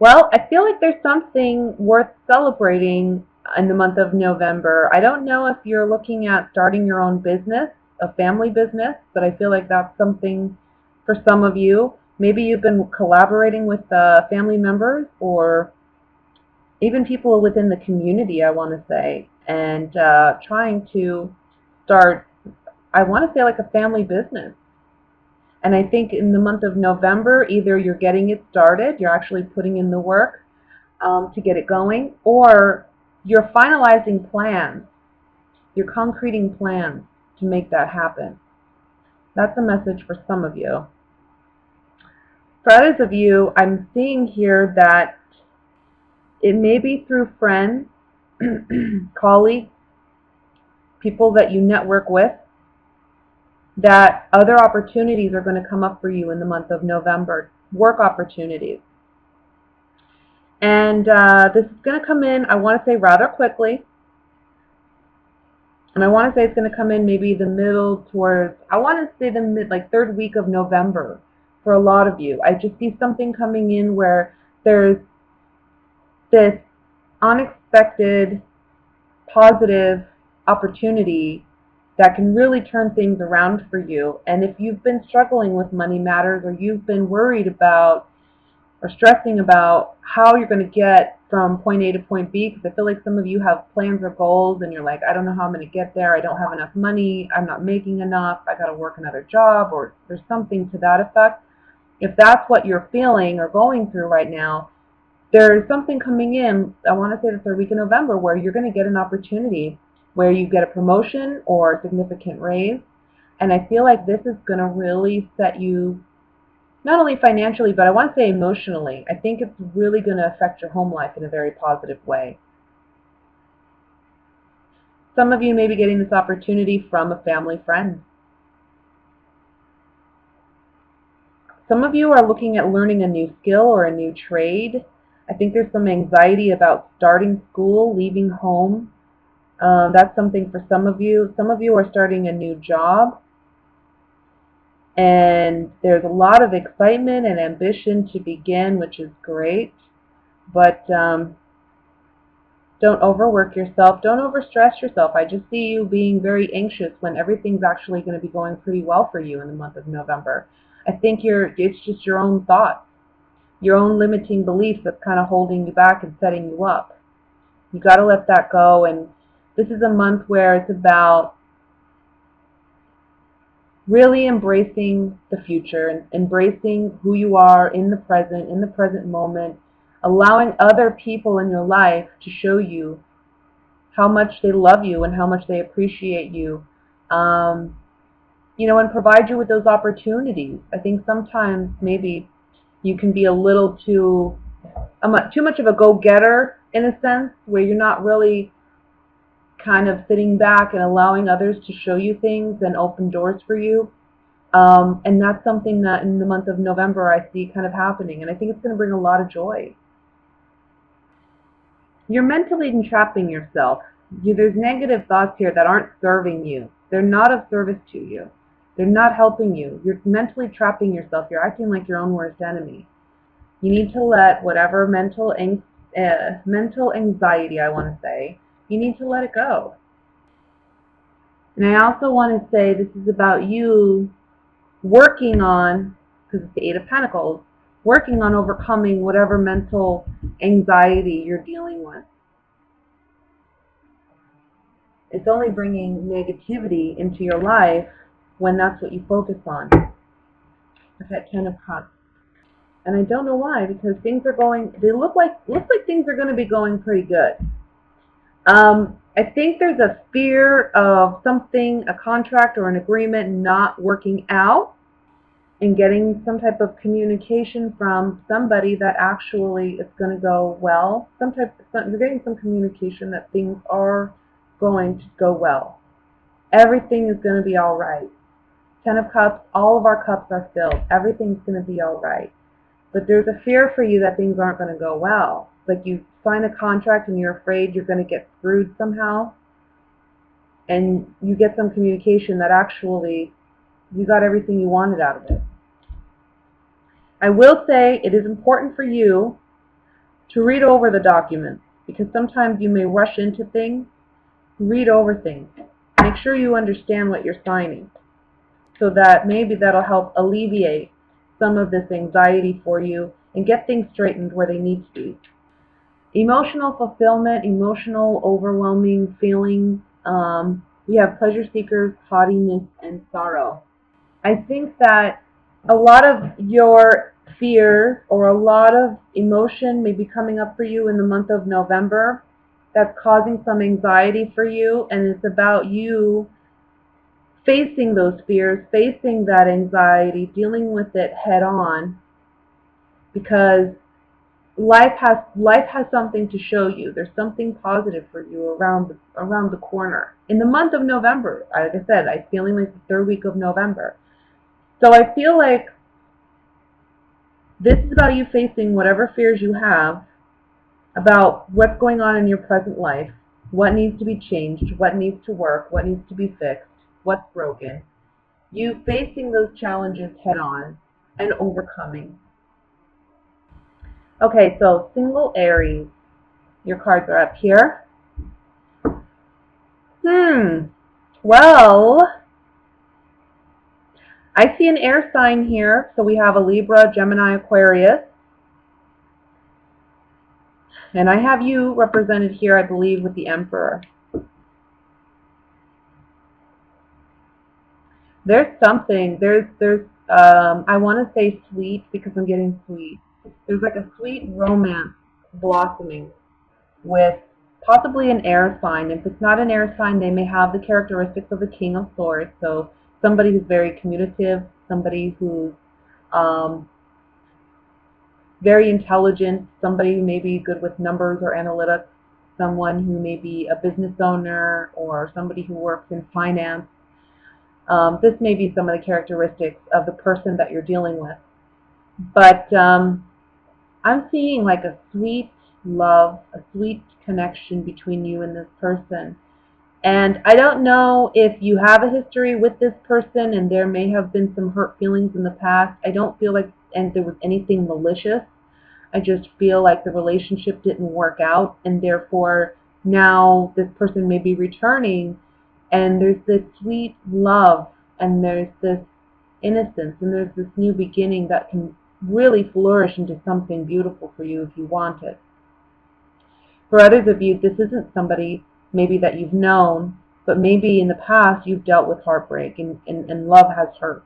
Well, I feel like there's something worth celebrating in the month of November. I don't know if you're looking at starting your own business, a family business, but I feel like that's something for some of you. Maybe you've been collaborating with family members or even people within the community, I want to say, and trying to start, I want to say, like a family business. And I think in the month of November, either you're getting it started, you're actually putting in the work to get it going, or you're finalizing plans, you're concreting plans to make that happen. That's a message for some of you. For others of you, I'm seeing here that it may be through friends, colleagues, people that you network with, that other opportunities are going to come up for you in the month of November, work opportunities. And this is going to come in, I want to say, rather quickly. And I want to say it's going to come in maybe the middle towards, I want to say the like third week of November for a lot of you. I just see something coming in where there's this unexpected, positive opportunity that can really turn things around for you. And if you've been struggling with money matters, or you've been worried about or stressing about how you're going to get from point A to point B, because I feel like some of you have plans or goals and you're like, I don't know how I'm going to get there, I don't have enough money, I'm not making enough, I got to work another job, or there's something to that effect. If that's what you're feeling or going through right now, there's something coming in, I want to say the third week of November, where you're going to get an opportunity where you get a promotion or a significant raise. And I feel like this is going to really set you, not only financially, but I want to say emotionally. I think it's really going to affect your home life in a very positive way. Some of you may be getting this opportunity from a family friend. Some of you are looking at learning a new skill or a new trade. I think there's some anxiety about starting school, leaving home. That's something for some of you. Some of you are starting a new job. And there's a lot of excitement and ambition to begin, which is great. But don't overwork yourself. Don't overstress yourself. I just see you being very anxious when everything's actually going to be going pretty well for you in the month of November. I think it's just your own thoughts, your own limiting beliefs that's kind of holding you back and setting you up. You got to let that go. And this is a month where it's about really embracing the future and embracing who you are in the present moment, allowing other people in your life to show you how much they love you and how much they appreciate you, and provide you with those opportunities. I think sometimes maybe you can be a little too much of a go-getter in a sense, where you're not really kind of sitting back and allowing others to show you things and open doors for you. And that's something that in the month of November I see kind of happening, and I think it's going to bring a lot of joy. You're mentally entrapping yourself. There's negative thoughts here that aren't serving you. They're not of service to you. They're not helping you. You're mentally trapping yourself. You're acting like your own worst enemy. You need to let whatever mental anxiety, I want to say, you need to let it go. And I also want to say this is about you working on, because it's the Eight of Pentacles, working on overcoming whatever mental anxiety you're dealing with. It's only bringing negativity into your life when that's what you focus on. I've had 10 of Cups. And I don't know why, because things are going, looks like things are going to be going pretty good. I think there's a fear of something, a contract or an agreement not working out, and getting some type of communication from somebody that actually is going to go well. You're getting some communication that things are going to go well. Everything is going to be all right. 10 of Cups, all of our cups are filled. Everything's going to be all right. But there's a fear for you that things aren't going to go well. Like you sign a contract and you're afraid you're going to get screwed somehow. And you get some communication that actually you got everything you wanted out of it. I will say it is important for you to read over the documents, because sometimes you may rush into things. Read over things. Make sure you understand what you're signing, so that maybe that'll help alleviate some of this anxiety for you and get things straightened where they need to be. Emotional fulfillment, emotional overwhelming feelings. We have pleasure seekers, haughtiness, and sorrow. I think that a lot of your fears or a lot of emotion may be coming up for you in the month of November that's causing some anxiety for you, and it's about you facing those fears, facing that anxiety, dealing with it head on, because life has something to show you. There's something positive for you around the corner. In the month of November, like I said, I'm feeling like the third week of November. So I feel like this is about you facing whatever fears you have about what's going on in your present life, what needs to be changed, what needs to work, what needs to be fixed, what's broken. You facing those challenges head on and overcoming. Okay, so single Aries. Your cards are up here. Well, I see an air sign here. So we have a Libra, Gemini, Aquarius. And I have you represented here, I believe, with the Emperor. There's something, I want to say sweet because I'm getting sweet. There's like a sweet romance blossoming with possibly an air sign. If it's not an air sign, they may have the characteristics of the King of Swords. So somebody who's very communicative, somebody who's very intelligent, somebody who may be good with numbers or analytics, someone who may be a business owner or somebody who works in finance. This may be some of the characteristics of the person that you're dealing with. But I'm seeing like a sweet love, a sweet connection between you and this person. And I don't know if you have a history with this person and there may have been some hurt feelings in the past. I don't feel like there was anything malicious. I just feel like the relationship didn't work out, and therefore now this person may be returning, and there's this sweet love, and there's this innocence, and there's this new beginning that can really flourish into something beautiful for you if you want it. For others of you, this isn't somebody maybe that you've known, but maybe in the past you've dealt with heartbreak, and love has hurt.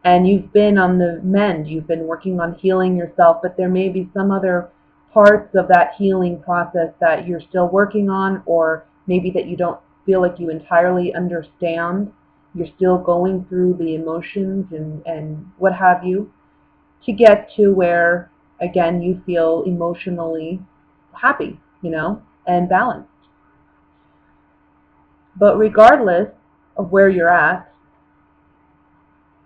And you've been on the mend, you've been working on healing yourself, but there may be some other parts of that healing process that you're still working on, or maybe that you don't feel like you entirely understand. You're still going through the emotions and what have you, to get to where, again, you feel emotionally happy, and balanced. But regardless of where you're at,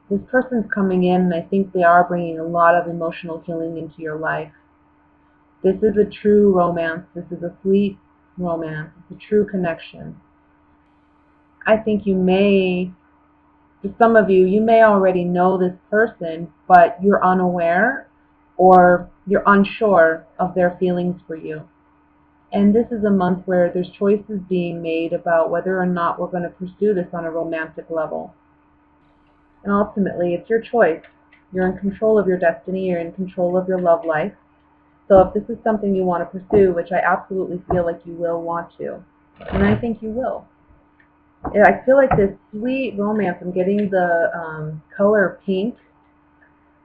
this person's coming in, and I think they are bringing a lot of emotional healing into your life. This is a true romance. This is a sweet romance. It's a true connection. I think you may, for some of you, you may already know this person, but you're unaware or you're unsure of their feelings for you. And this is a month where there's choices being made about whether or not we're going to pursue this on a romantic level. And ultimately, it's your choice. You're in control of your destiny. You're in control of your love life. So if this is something you want to pursue, which I absolutely feel like you will want to, and I think you will. I feel like this sweet romance, I'm getting the color pink,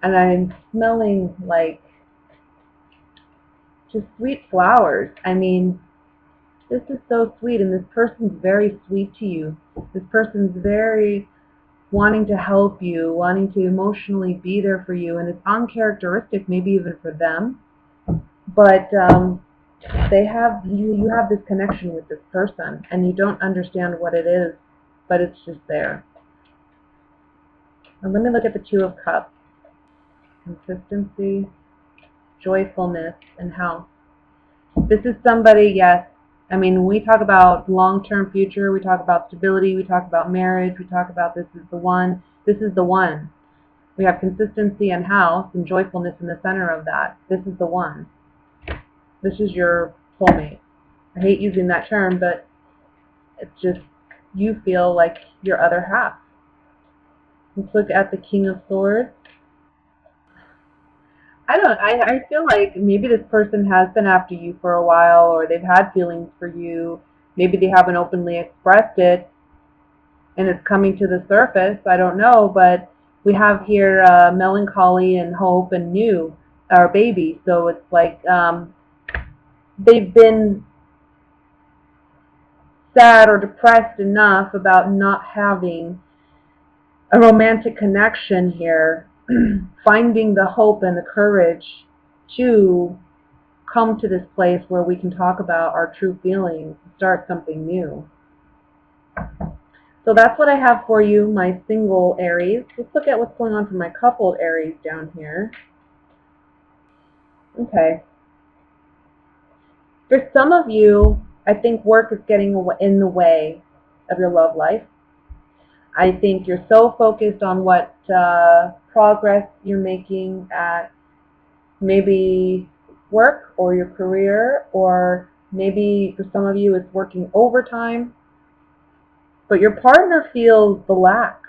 and I'm smelling like just sweet flowers. I mean, this is so sweet, and this person's very sweet to you. This person's very wanting to help you, wanting to emotionally be there for you, and it's uncharacteristic, maybe even for them, but they have you have this connection with this person, and you don't understand what it is, but it's just there. And let me look at the Two of Cups. Consistency, joyfulness, and health. This is somebody, yes. I mean, when we talk about long-term future, we talk about stability, we talk about marriage, we talk about this is the one. This is the one. We have consistency and house and joyfulness in the center of that. This is the one. This is your soulmate. I hate using that term, but it's just you feel like your other half. Let's look at the King of Swords. I feel like maybe this person has been after you for a while, or they've had feelings for you. Maybe they haven't openly expressed it, and it's coming to the surface. I don't know, but we have here melancholy and hope and new, our baby. So it's like they've been sad or depressed enough about not having a romantic connection here, finding the hope and the courage to come to this place where we can talk about our true feelings, start something new. So that's what I have for you, my single Aries. Let's look at what's going on for my coupled Aries down here. Okay. For some of you, I think work is getting in the way of your love life. I think you're so focused on what progress you're making at maybe work or your career, or maybe for some of you it's working overtime, but your partner feels the lack.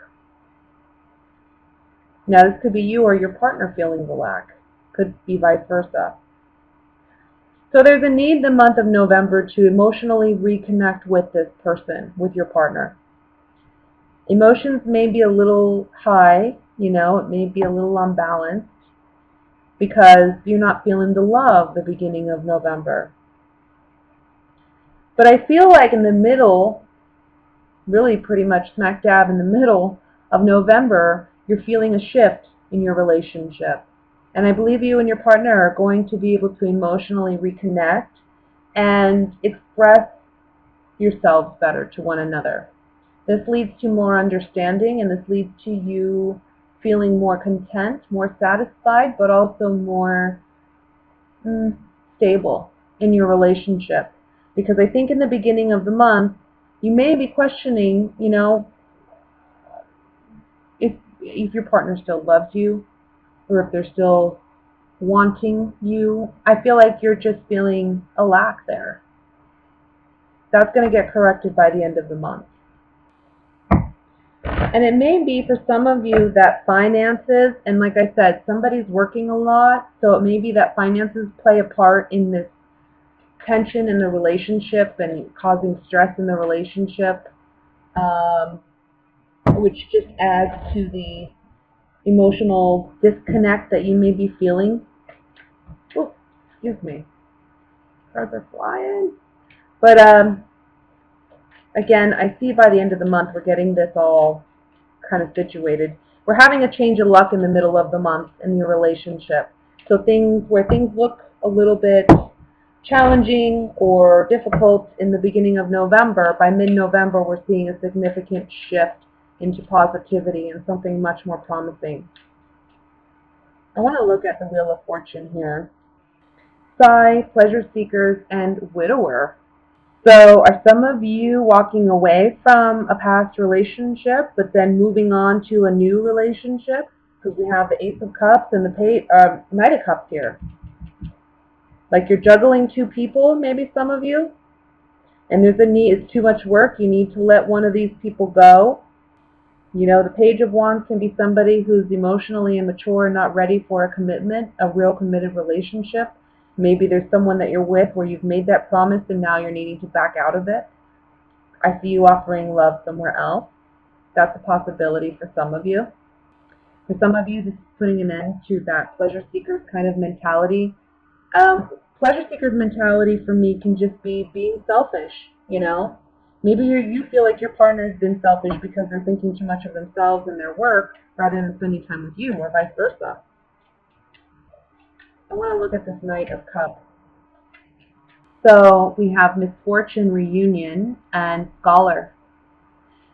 Now this could be you or your partner feeling the lack. Could be vice versa. So there's a need the month of November to emotionally reconnect with this person, with your partner. Emotions may be a little high, it may be a little unbalanced because you're not feeling the love the beginning of November. But I feel like in the middle, really pretty much smack dab in the middle of November, you're feeling a shift in your relationship. And I believe you and your partner are going to be able to emotionally reconnect and express yourselves better to one another. This leads to more understanding, and this leads to you feeling more content, more satisfied, but also more stable in your relationship. Because I think in the beginning of the month, you may be questioning, if your partner still loves you, or if they're still wanting you. I feel like you're just feeling a lack there. That's going to get corrected by the end of the month. And it may be for some of you that finances, and like I said, somebody's working a lot, so it may be that finances play a part in this tension in the relationship and causing stress in the relationship, which just adds to the emotional disconnect that you may be feeling. Oh, excuse me. Cards are flying. But again, I see by the end of the month we're getting this all kind of situated. We're having a change of luck in the middle of the month in your relationship. So where things look a little bit challenging or difficult in the beginning of November, by mid-November we're seeing a significant shift into positivity and something much more promising. I want to look at the Wheel of Fortune here. Sigh, pleasure seekers, and widower. So are some of you walking away from a past relationship but then moving on to a new relationship? Because we have the Ace of Cups and the Knight of Cups here. Like you're juggling two people, maybe some of you, and there's a need, it's too much work, you need to let one of these people go. The Page of Wands can be somebody who's emotionally immature and not ready for a commitment, a real committed relationship. Maybe there's someone that you're with where you've made that promise and now you're needing to back out of it. I see you offering love somewhere else. That's a possibility for some of you. For some of you, this is putting an end to that pleasure seeker kind of mentality. Pleasure seeker's mentality for me can just be being selfish, Maybe you feel like your partner's been selfish because they're thinking too much of themselves and their work rather than spending time with you, or vice versa. I want to look at this Knight of Cups. So we have misfortune, reunion, and scholar.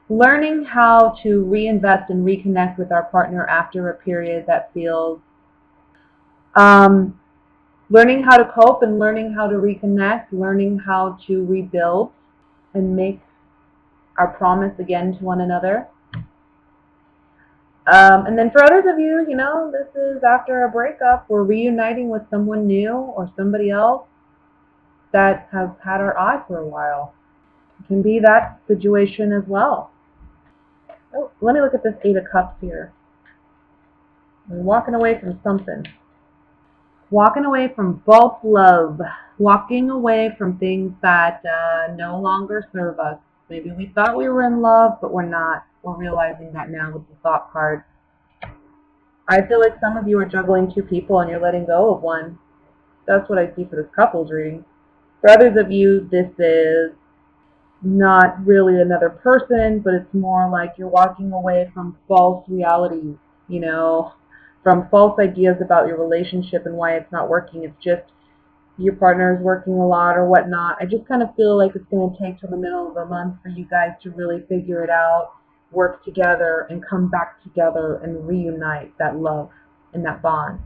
Learning how to reinvest and reconnect with our partner after a period that feels learning how to cope and learning how to reconnect, learning how to rebuild and make our promise again to one another. And then for others of you, this is after a breakup, we're reuniting with someone new or somebody else. that has had our eye for a while. It can be that situation as well. Oh, let me look at this Eight of Cups here. I'm walking away from something. Walking away from false love. Walking away from things that no longer serve us. Maybe we thought we were in love, but we're not. We're realizing that now with the Thought card. I feel like some of you are juggling two people and you're letting go of one. That's what I see for this couples reading. For others of you, this is not really another person, but it's more like you're walking away from false realities, you know, from false ideas about your relationship and why it's not working. It's just your partner is working a lot or whatnot. I just kind of feel like it's going to take till the middle of the month for you guys to really figure it out, work together, and come back together and reunite that love and that bond.